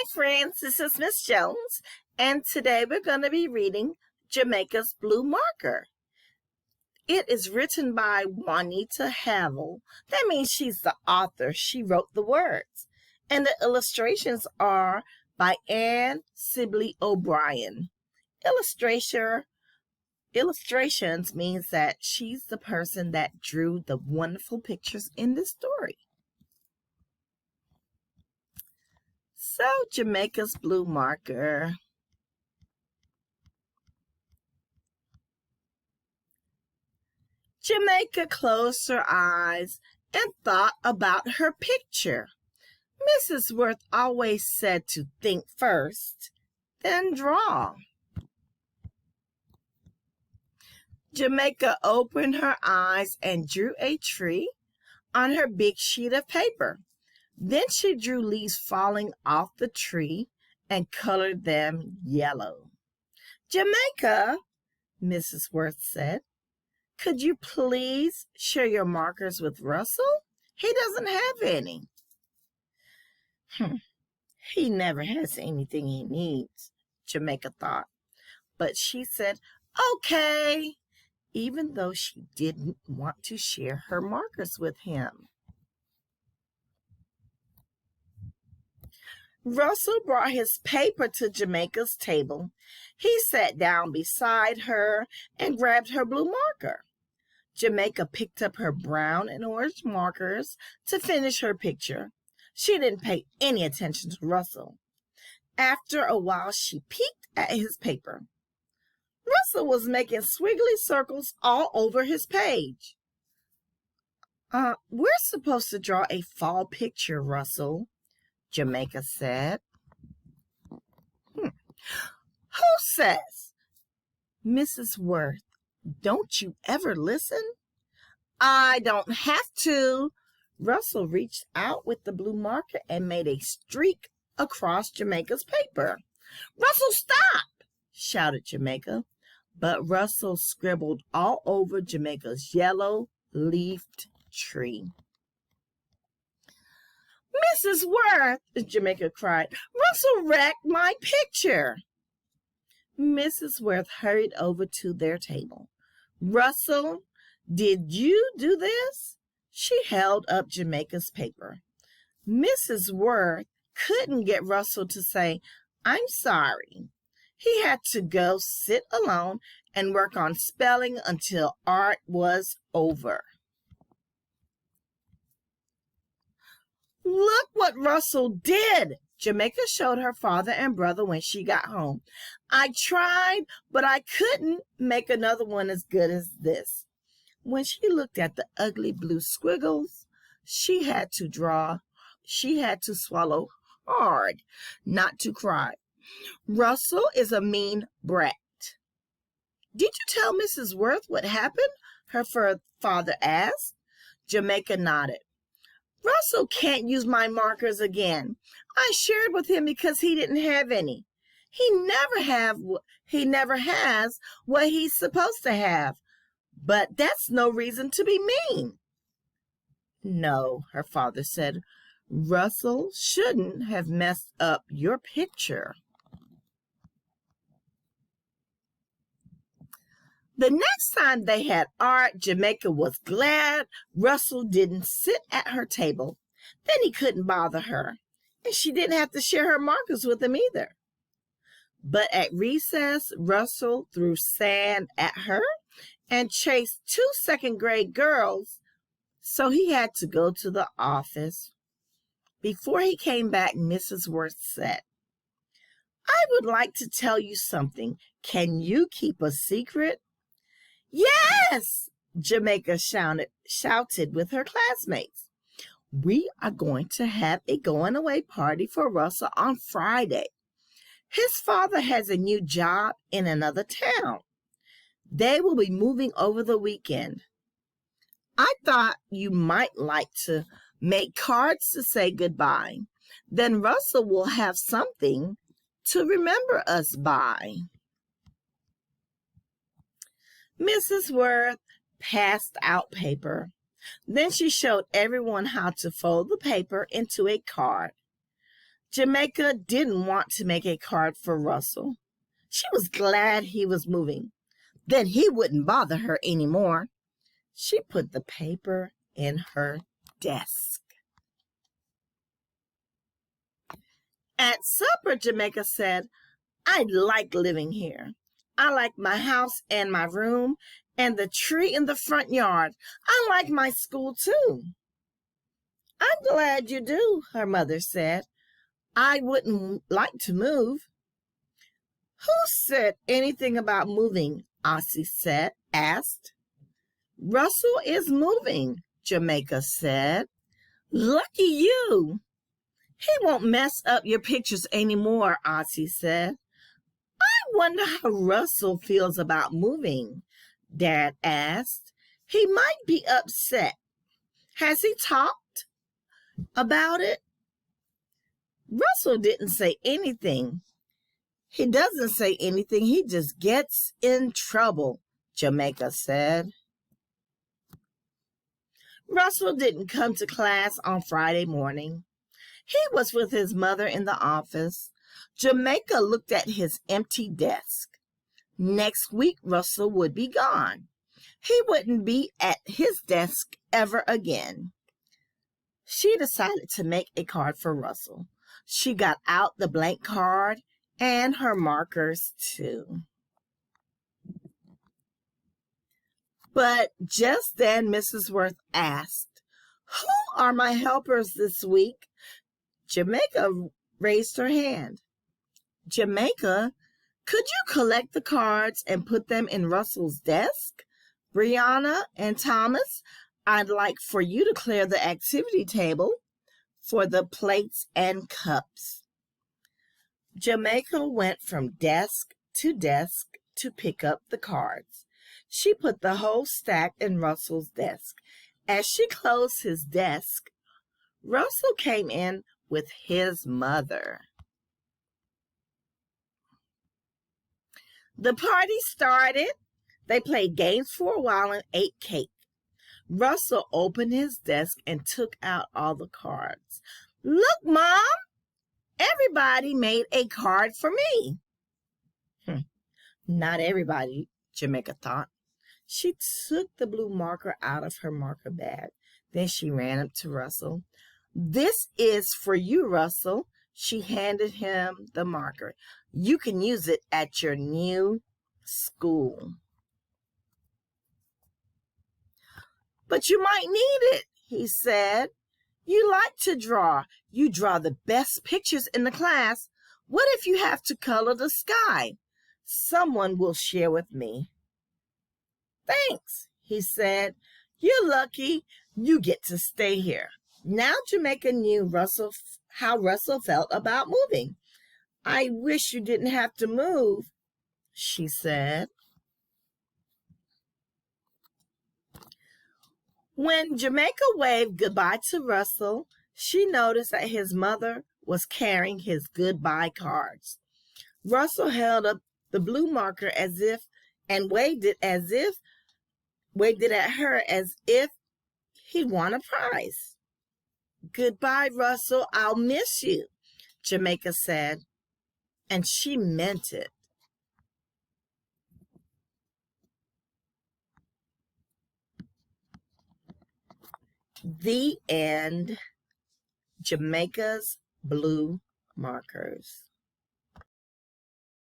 Hi friends, this is Miss Jones, and today we're going to be reading Jamaica's Blue Marker. It is written by Juanita Havel. That means she's the author. She wrote the words. And the illustrations are by Anne Sibley O'Brien. Illustrations means that she's the person that drew the wonderful pictures in this story. So, Jamaica's Blue Marker. Jamaica closed her eyes and thought about her picture. Mrs. Worth always said to think first, then draw. Jamaica opened her eyes and drew a tree on her big sheet of paper. Then she drew leaves falling off the tree and colored them yellow. Jamaica, Mrs. Worth said, could you please share your markers with Russell? He doesn't have any. He never has anything he needs, Jamaica thought. But she said, okay, even though she didn't want to share her markers with him. Russell brought his paper to Jamaica's table. He sat down beside her and grabbed her blue marker. Jamaica picked up her brown and orange markers to finish her picture. She didn't pay any attention to Russell. After a while, she peeked at his paper. Russell was making squiggly circles all over his page. We're supposed to draw a fall picture, Russell, Jamaica said. Who says? Mrs. Worth, don't you ever listen? I don't have to. Russell reached out with the blue marker and made a streak across Jamaica's paper. Russell, stop! Shouted Jamaica. But Russell scribbled all over Jamaica's yellow-leafed tree. Mrs. Worth, Jamaica cried, Russell wrecked my picture. Mrs. Worth hurried over to their table. Russell, did you do this? She held up Jamaica's paper. Mrs. Worth couldn't get Russell to say, I'm sorry. He had to go sit alone and work on spelling until art was over. Look what Russell did, Jamaica showed her father and brother when she got home. I tried, but I couldn't make another one as good as this. When she looked at the ugly blue squiggles, she had to swallow hard not to cry. Russell is a mean brat. Did you tell Mrs. Worth what happened? Her father asked. Jamaica nodded. Russell can't use my markers again. I shared with him because he didn't have any. He never has what he's supposed to have. But that's no reason to be mean. No, her father said. Russell shouldn't have messed up your picture. The next time they had art, Jamaica was glad Russell didn't sit at her table. Then he couldn't bother her, and she didn't have to share her markers with him either. But at recess, Russell threw sand at her and chased 2 second-grade girls, so he had to go to the office. Before he came back, Mrs. Worth said, I would like to tell you something. Can you keep a secret? Yes, Jamaica shouted with her classmates. We are going to have a going-away party for Russell on Friday. His father has a new job in another town. They will be moving over the weekend. I thought you might like to make cards to say goodbye. Then Russell will have something to remember us by. Mrs. Worth passed out paper. Then she showed everyone how to fold the paper into a card. Jamaica didn't want to make a card for Russell. She was glad he was moving. Then he wouldn't bother her anymore. She put the paper in her desk. At supper, Jamaica said, "I like living here. I like my house and my room and the tree in the front yard. I like my school too." "I'm glad you do," her mother said. "I wouldn't like to move." "Who said anything about moving?" Ossie asked. "Russell is moving," Jamaica said. "Lucky you." "He won't mess up your pictures anymore," Ossie said. "I wonder how Russell feels about moving," Dad asked. "He might be upset. Has he talked about it?" Russell didn't say anything. "He doesn't say anything. He just gets in trouble," Jamaica said. Russell didn't come to class on Friday morning. He was with his mother in the office. Jamaica looked at his empty desk. Next week, Russell would be gone. He wouldn't be at his desk ever again. She decided to make a card for Russell. She got out the blank card and her markers too. But just then Mrs. Worth asked, "Who are my helpers this week?" Jamaica raised her hand. "Jamaica, could you collect the cards and put them in Russell's desk? Brianna and Thomas, I'd like for you to clear the activity table for the plates and cups." Jamaica went from desk to pick up the cards. She put the whole stack in Russell's desk. As she closed his desk, Russell came in with his mother. The party started. They played games for a while and ate cake. Russell opened his desk and took out all the cards. "Look, Mom, everybody made a card for me." Not everybody, Jamaica thought. She took the blue marker out of her marker bag. Then she ran up to Russell. "This is for you, Russell." She handed him the marker. "You can use it at your new school." "But you might need it," he said. "You like to draw. You draw the best pictures in the class. What if you have to color the sky? Someone will share with me." "Thanks," he said. "You're lucky you get to stay here." Now Jamaica knew how Russell felt about moving. "I wish you didn't have to move," she said. When Jamaica waved goodbye to Russell, she noticed that his mother was carrying his goodbye cards. Russell held up the blue marker and waved it at her as if he'd won a prize. "Goodbye, Russell. I'll miss you," Jamaica said, and she meant it. The end. Jamaica's blue markers.